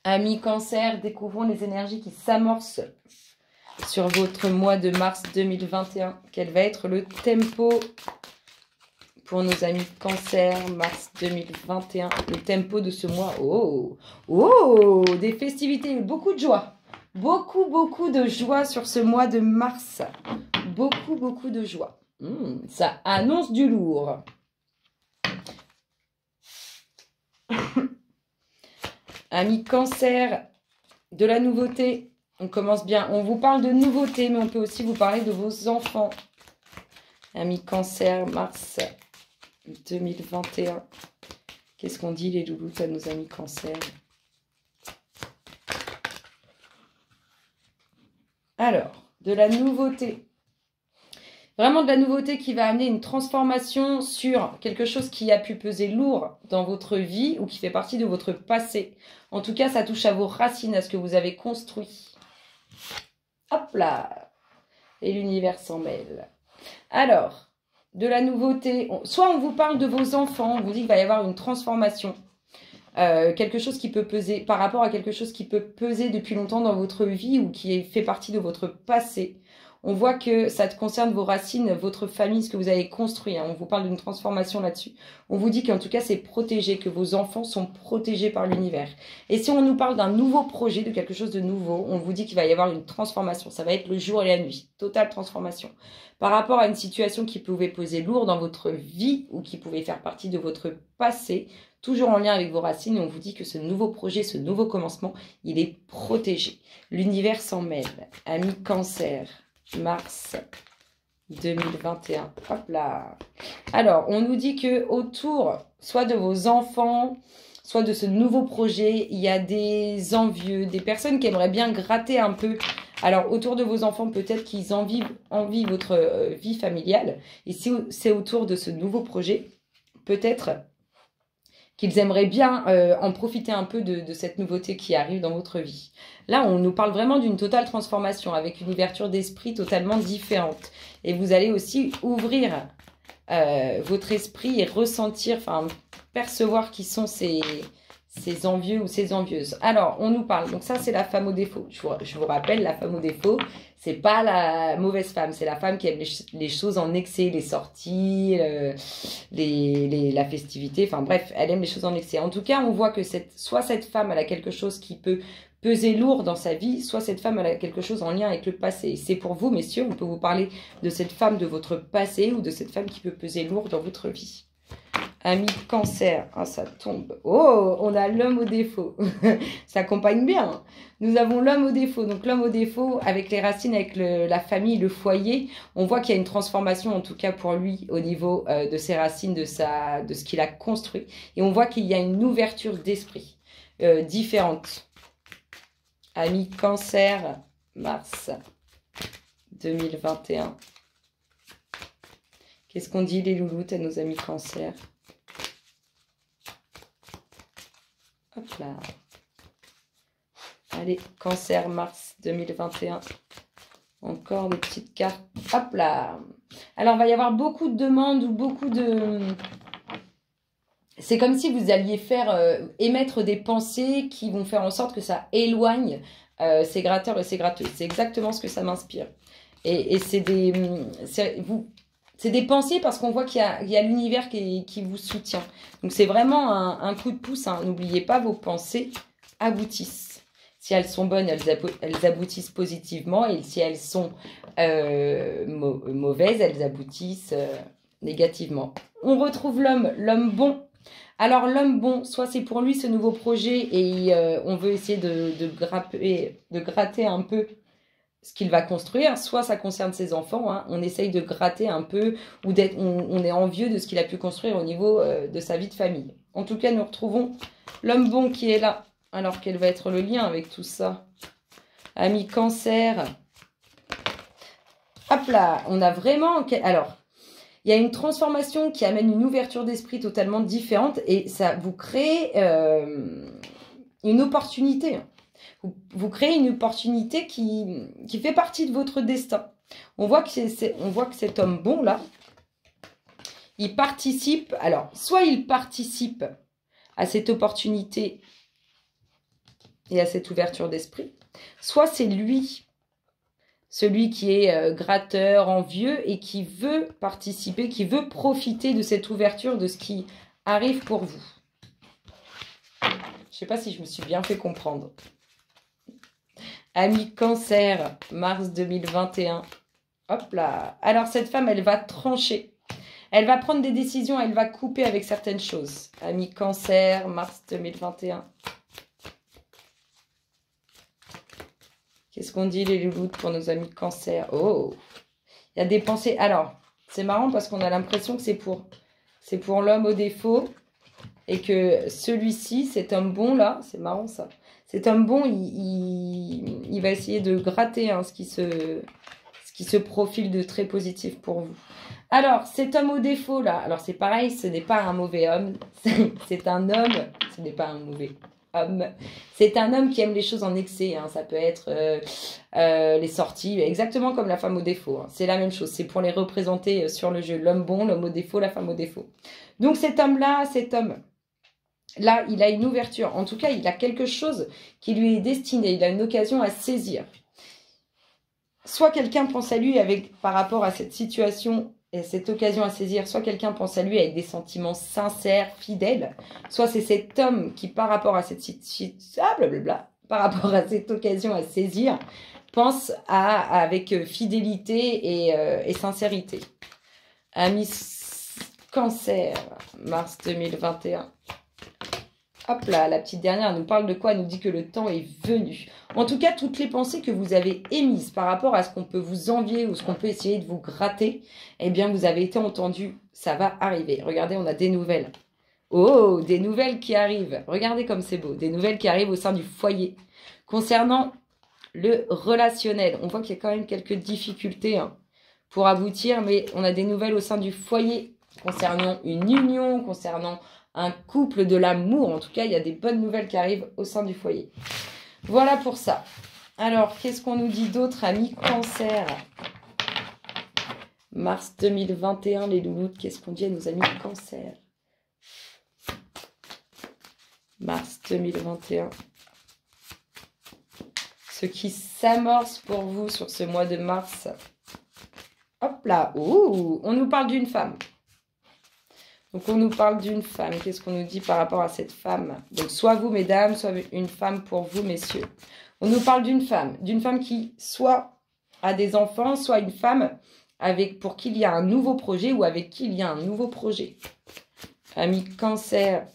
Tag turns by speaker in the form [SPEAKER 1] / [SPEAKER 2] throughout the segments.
[SPEAKER 1] Amis Cancer, découvrons les énergies qui s'amorcent sur votre mois de mars 2021. Quel va être le tempo pour nos amis Cancer, mars 2021? Le tempo de ce mois. Oh, oh, des festivités, beaucoup de joie. Beaucoup de joie sur ce mois de mars. Beaucoup de joie. Ça annonce du lourd. Amis Cancer, de la nouveauté. On commence bien. On vous parle de nouveauté, mais on peut aussi vous parler de vos enfants. Amis Cancer, mars 2021. Qu'est-ce qu'on dit les louloutes à nos amis Cancer? Alors, de la nouveauté. Vraiment de la nouveauté qui va amener une transformation sur quelque chose qui a pu peser lourd dans votre vie ou qui fait partie de votre passé. En tout cas, ça touche à vos racines, à ce que vous avez construit. Hop là! Et l'univers s'en mêle. Alors, de la nouveauté. Soit on vous parle de vos enfants, on vous dit qu'il va y avoir une transformation. Quelque chose qui peut peser, par rapport à quelque chose qui peut peser depuis longtemps dans votre vie ou qui fait partie de votre passé. On voit que ça concerne vos racines, votre famille, ce que vous avez construit. Hein. On vous parle d'une transformation là-dessus. On vous dit qu'en tout cas, c'est protégé, que vos enfants sont protégés par l'univers. Et si on nous parle d'un nouveau projet, de quelque chose de nouveau, on vous dit qu'il va y avoir une transformation. Ça va être le jour et la nuit. Totale transformation. Par rapport à une situation qui pouvait peser lourd dans votre vie ou qui pouvait faire partie de votre passé, toujours en lien avec vos racines, et on vous dit que ce nouveau projet, ce nouveau commencement, il est protégé. L'univers s'en mêle. Amis Cancer, mars 2021. Hop là. Alors, on nous dit que autour, soit de vos enfants, soit de ce nouveau projet, il y a des envieux, des personnes qui aimeraient bien gratter un peu. Alors, autour de vos enfants, peut-être qu'ils envient votre vie familiale. Et si c'est autour de ce nouveau projet, peut-être qu'ils aimeraient bien en profiter un peu de cette nouveauté qui arrive dans votre vie. Là, on nous parle vraiment d'une totale transformation, avec une ouverture d'esprit totalement différente. Et vous allez aussi ouvrir votre esprit et ressentir, enfin, percevoir qui sont ces envieux ou ces envieuses. Alors, on nous parle, donc ça c'est la femme au défaut. Je vous rappelle, la femme au défaut, c'est pas la mauvaise femme, c'est la femme qui aime les choses en excès, les sorties, la festivité, enfin bref, elle aime les choses en excès. En tout cas, on voit que soit cette femme, elle a quelque chose qui peut peser lourd dans sa vie, soit cette femme, elle a quelque chose en lien avec le passé. C'est pour vous, messieurs, on peut vous parler de cette femme de votre passé ou de cette femme qui peut peser lourd dans votre vie. Amis Cancer, ah, ça tombe. Oh, on a l'homme au défaut. Ça accompagne bien. Nous avons l'homme au défaut. Donc l'homme au défaut, avec les racines, avec la famille, le foyer, on voit qu'il y a une transformation, en tout cas pour lui, au niveau de ses racines, de ce qu'il a construit. Et on voit qu'il y a une ouverture d'esprit différente. Amis Cancer, mars 2021. Qu'est-ce qu'on dit les louloutes à nos amis Cancer? Hop là. Allez, Cancer, mars 2021. Encore des petites cartes. Hop là. Alors, il va y avoir beaucoup de demandes ou beaucoup de... C'est comme si vous alliez faire émettre des pensées qui vont faire en sorte que ça éloigne ces gratteurs et ces gratteuses. C'est exactement ce que ça m'inspire. Et c'est des... C'est des pensées parce qu'on voit qu'il y a l'univers qui vous soutient. Donc, c'est vraiment un coup de pouce. Hein. N'oubliez pas, vos pensées aboutissent. Si elles sont bonnes, elles aboutissent positivement. Et si elles sont mauvaises, elles aboutissent négativement. On retrouve l'homme bon. Alors, l'homme bon, soit c'est pour lui ce nouveau projet et on veut essayer de gratter un peu ce qu'il va construire, soit ça concerne ses enfants, hein, on essaye de gratter un peu, ou on est envieux de ce qu'il a pu construire au niveau de sa vie de famille. En tout cas, nous retrouvons l'homme bon qui est là. Alors, quel va être le lien avec tout ça? Amis Cancer. Hop là, on a vraiment... Alors, il y a une transformation qui amène une ouverture d'esprit totalement différente et ça vous crée une opportunité. Vous créez une opportunité qui fait partie de votre destin. On voit que cet homme bon là, il participe. Alors, soit il participe à cette opportunité et à cette ouverture d'esprit. Soit c'est lui, celui qui est gratteur, envieux et qui veut participer, qui veut profiter de cette ouverture, de ce qui arrive pour vous. Je ne sais pas si je me suis bien fait comprendre. Ami Cancer, mars 2021. Hop là. Alors cette femme, elle va trancher. Elle va prendre des décisions, elle va couper avec certaines choses. Ami Cancer, mars 2021. Qu'est-ce qu'on dit les louloutes pour nos amis Cancer? Oh, il y a des pensées. Alors, c'est marrant parce qu'on a l'impression que c'est pour l'homme au défaut. Et que celui-ci, cet homme bon là, c'est marrant ça. Cet homme bon, il va essayer de gratter ce qui se profile de très positif pour vous. Alors, cet homme au défaut là, alors c'est pareil, ce n'est pas un mauvais homme. C'est un homme, ce n'est pas un mauvais homme. C'est un homme qui aime les choses en excès. Ça peut être les sorties, exactement comme la femme au défaut. C'est la même chose, c'est pour les représenter sur le jeu. L'homme bon, l'homme au défaut, la femme au défaut. Donc cet homme-là, là, il a une ouverture. En tout cas, il a quelque chose qui lui est destiné. Il a une occasion à saisir. Soit quelqu'un pense à lui par rapport à cette situation et cette occasion à saisir. Soit quelqu'un pense à lui avec des sentiments sincères, fidèles. Soit c'est cet homme qui, par rapport à cette par rapport à cette occasion à saisir, pense avec fidélité et sincérité. Ami Cancer, mars 2021. Hop là, la petite dernière, elle nous parle de quoi? Elle nous dit que le temps est venu. En tout cas, toutes les pensées que vous avez émises par rapport à ce qu'on peut vous envier ou ce qu'on peut essayer de vous gratter, eh bien, vous avez été entendu. Ça va arriver. Regardez, on a des nouvelles. Oh, des nouvelles qui arrivent. Regardez comme c'est beau. Des nouvelles qui arrivent au sein du foyer. Concernant le relationnel, on voit qu'il y a quand même quelques difficultés pour aboutir, mais on a des nouvelles au sein du foyer concernant une union, concernant un couple, de l'amour. En tout cas, il y a des bonnes nouvelles qui arrivent au sein du foyer. Voilà pour ça. Alors, qu'est-ce qu'on nous dit d'autre, amis Cancer? Mars 2021, les louloutes, qu'est-ce qu'on dit à nos amis Cancer? Mars 2021. Ce qui s'amorce pour vous sur ce mois de mars. Hop là, ouh, on nous parle d'une femme. Donc, on nous parle d'une femme. Qu'est-ce qu'on nous dit par rapport à cette femme? Donc, soit vous, mesdames, soit une femme pour vous, messieurs. On nous parle d'une femme qui soit a des enfants, soit une femme pour qui il y a un nouveau projet ou avec qui il y a un nouveau projet. Ami Cancer.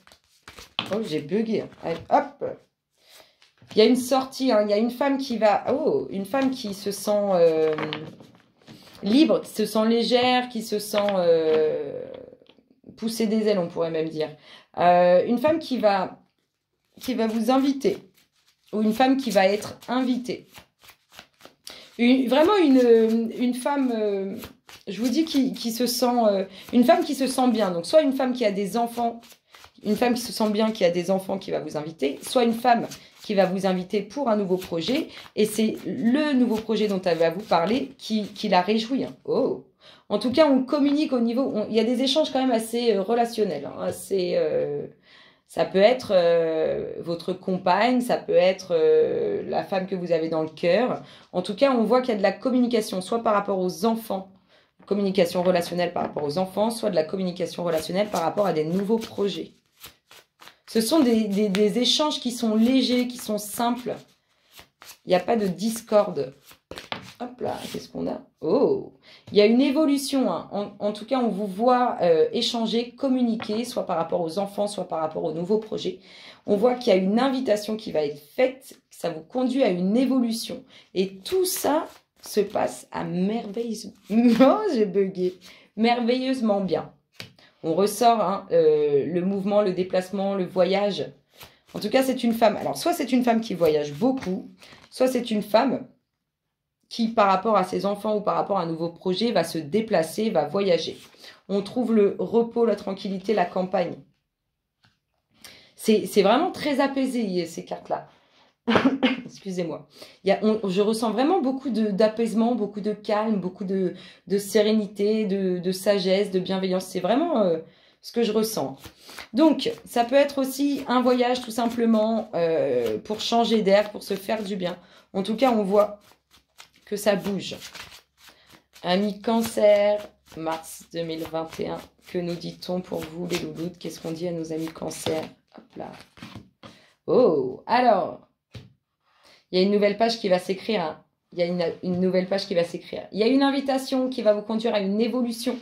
[SPEAKER 1] Oh, j'ai bugué. Allez, hop. Il y a une sortie, il y a une femme qui va... Oh, une femme qui se sent libre, qui se sent légère, qui se sent... pousser des ailes, on pourrait même dire. Une femme qui va vous inviter. Ou une femme qui va être invitée. Vraiment une femme, je vous dis, qui se sent... une femme qui se sent bien. Donc, soit une femme qui a des enfants, une femme qui se sent bien, qui a des enfants, qui va vous inviter. Soit une femme qui va vous inviter pour un nouveau projet. Et c'est le nouveau projet dont elle va vous parler qui la réjouit. Oh! En tout cas, on communique au niveau... Il y a des échanges quand même assez relationnels. Ça peut être votre compagne, ça peut être la femme que vous avez dans le cœur. En tout cas, on voit qu'il y a de la communication, soit par rapport aux enfants, communication relationnelle par rapport aux enfants, soit de la communication relationnelle par rapport à des nouveaux projets. Ce sont des échanges qui sont légers, qui sont simples. Il n'y a pas de discorde. Hop là, qu'est-ce qu'on a? Oh, il y a une évolution. En tout cas, on vous voit échanger, communiquer, soit par rapport aux enfants, soit par rapport aux nouveaux projets. On voit qu'il y a une invitation qui va être faite, ça vous conduit à une évolution. Et tout ça se passe à merveilleusement... Oh, j'ai bugué. Merveilleusement bien. On ressort le mouvement, le déplacement, le voyage. En tout cas, c'est une femme. Alors, soit c'est une femme qui voyage beaucoup, soit c'est une femme qui, par rapport à ses enfants ou par rapport à un nouveau projet, va se déplacer, va voyager. On trouve le repos, la tranquillité, la campagne. C'est vraiment très apaisé, ces cartes-là. Excusez-moi. Je ressens vraiment beaucoup d'apaisement, beaucoup de calme, beaucoup de sérénité, de sagesse, de bienveillance. C'est vraiment ce que je ressens. Donc, ça peut être aussi un voyage tout simplement pour changer d'air, pour se faire du bien. En tout cas, on voit que ça bouge. Amis Cancer, mars 2021. Que nous dit-on pour vous, les louloutes? Qu'est-ce qu'on dit à nos amis Cancer? Hop là. Oh, alors, il y a une nouvelle page qui va s'écrire. Hein. Il y a une nouvelle page qui va s'écrire. Il y a une invitation qui va vous conduire à une évolution.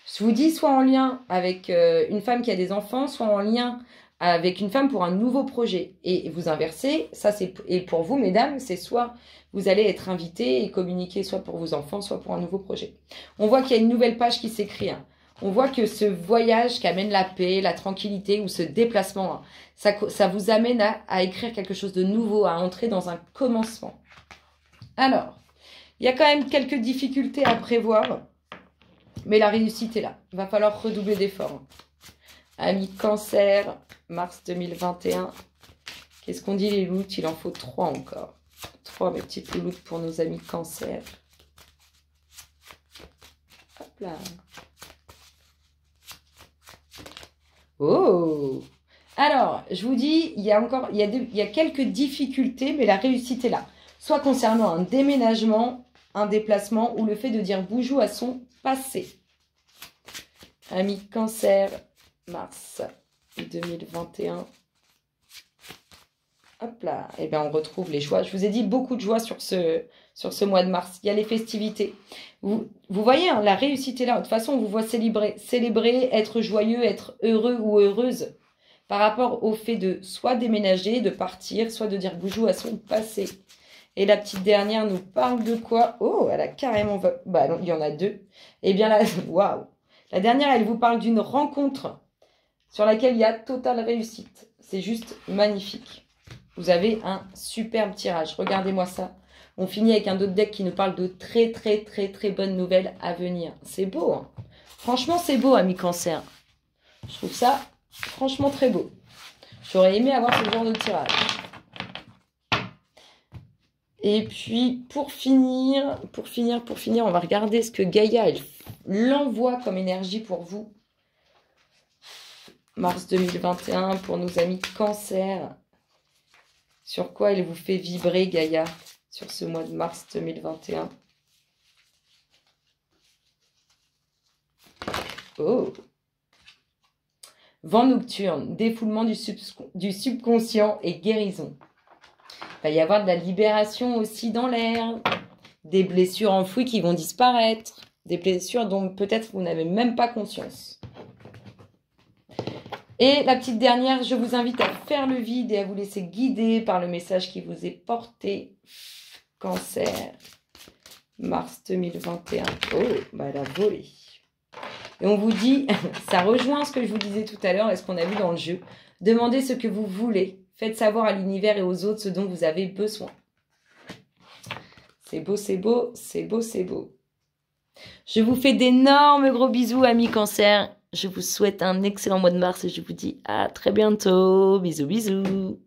[SPEAKER 1] Je vous dis, soit en lien avec une femme qui a des enfants, soit en lien avec une femme pour un nouveau projet. Et vous inversez, ça c'est et pour vous, mesdames, c'est soit vous allez être invité et communiquer soit pour vos enfants, soit pour un nouveau projet. On voit qu'il y a une nouvelle page qui s'écrit. Hein. On voit que ce voyage qui amène la paix, la tranquillité ou ce déplacement, hein, ça vous amène à écrire quelque chose de nouveau, à entrer dans un commencement. Alors, il y a quand même quelques difficultés à prévoir, mais la réussite est là. Il va falloir redoubler d'efforts. Amis Cancer, mars 2021. Qu'est-ce qu'on dit les louloutes? Il en faut 3 encore. 3, mes petites louloutes pour nos amis Cancer. Hop là. Oh! Alors, je vous dis, il y a quelques difficultés, mais la réussite est là. Soit concernant un déménagement, un déplacement, ou le fait de dire bonjour à son passé. Amis Cancer, mars 2021. Hop là, et bien on retrouve les joies. Je vous ai dit beaucoup de joie sur ce mois de mars. Il y a les festivités. Vous voyez, hein, la réussite est là. De toute façon, on vous voit célébrer, être joyeux, être heureux ou heureuse par rapport au fait de soit déménager, de partir, soit de dire bonjour à son passé. Et la petite dernière nous parle de quoi? Oh, elle a carrément... Bah non, il y en a 2. Eh bien là, waouh! La dernière, elle vous parle d'une rencontre sur laquelle il y a totale réussite. C'est juste magnifique. Vous avez un superbe tirage. Regardez-moi ça. On finit avec un autre deck qui nous parle de très, très, très, très bonnes nouvelles à venir. C'est beau, hein? Franchement, c'est beau, amis Cancer. Je trouve ça franchement très beau. J'aurais aimé avoir ce genre de tirage. Et puis, pour finir, on va regarder ce que Gaïa, elle l'envoie comme énergie pour vous. Mars 2021, pour nos amis Cancer. Sur quoi elle vous fait vibrer, Gaïa, sur ce mois de mars 2021? Oh! Vent nocturne, défoulement du subconscient et guérison. Il va y avoir de la libération aussi dans l'air, des blessures enfouies qui vont disparaître, des blessures dont peut-être vous n'avez même pas conscience. Et la petite dernière, je vous invite à faire le vide et à vous laisser guider par le message qui vous est porté. Cancer, mars 2021. Oh, bah elle a volé. Et on vous dit, ça rejoint ce que je vous disais tout à l'heure et ce qu'on a vu dans le jeu. Demandez ce que vous voulez. Faites savoir à l'univers et aux autres ce dont vous avez besoin. C'est beau, c'est beau, c'est beau, c'est beau. Je vous fais d'énormes gros bisous, amis Cancer. Je vous souhaite un excellent mois de mars et je vous dis à très bientôt. Bisous, bisous.